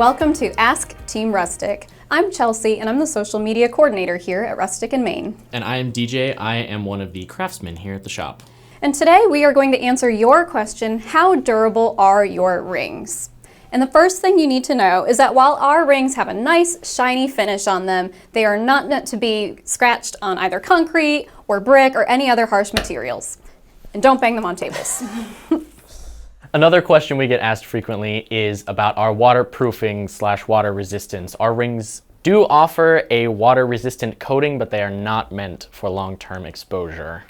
welcome to Ask Team Rustic. I'm Chelsie, and I'm the social media coordinator here at Rustic and Main. And I am DJ. I am one of the craftsmen here at the shop. And today we are going to answer your question, how durable are your rings? And the first thing you need to know is that while our rings have a nice shiny finish on them, they are not meant to be scratched on either concrete or brick or any other harsh materials. And don't bang them on tables. Another question we get asked frequently is about our waterproofing / water resistance. Our rings do offer a water resistant coating, but they are not meant for long-term exposure.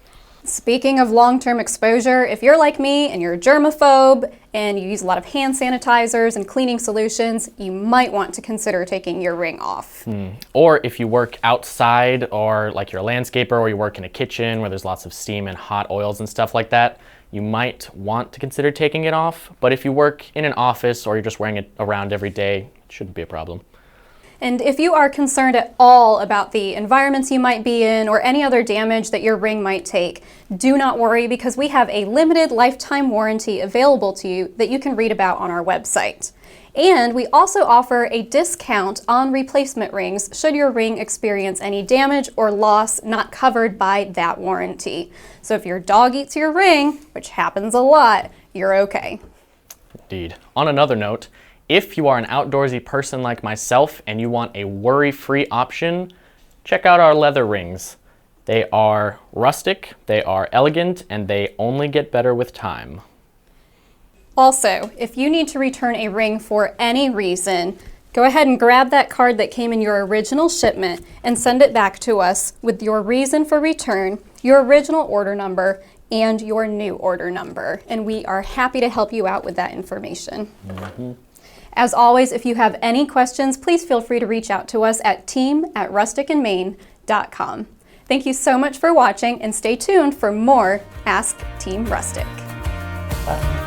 Speaking of long-term exposure, if you're like me and you're a germaphobe and you use a lot of hand sanitizers and cleaning solutions, you might want to consider taking your ring off. Or if you work outside, or like you're a landscaper, or you work in a kitchen where there's lots of steam and hot oils and stuff like that, you might want to consider taking it off. But if you work in an office or you're just wearing it around every day, it shouldn't be a problem. And if you are concerned at all about the environments you might be in or any other damage that your ring might take, do not worry, because we have a limited lifetime warranty available to you that you can read about on our website. And we also offer a discount on replacement rings should your ring experience any damage or loss not covered by that warranty. So if your dog eats your ring, which happens a lot, you're okay. Indeed. On another note, if you are an outdoorsy person like myself and you want a worry-free option, check out our leather rings. They are rustic, they are elegant, and they only get better with time. Also, if you need to return a ring for any reason, go ahead and grab that card that came in your original shipment and send it back to us with your reason for return, your original order number, and your new order number. And we are happy to help you out with that information. As always, if you have any questions, please feel free to reach out to us at team@rusticandmain.com. Thank you so much for watching, and stay tuned for more Ask Team Rustic. Bye.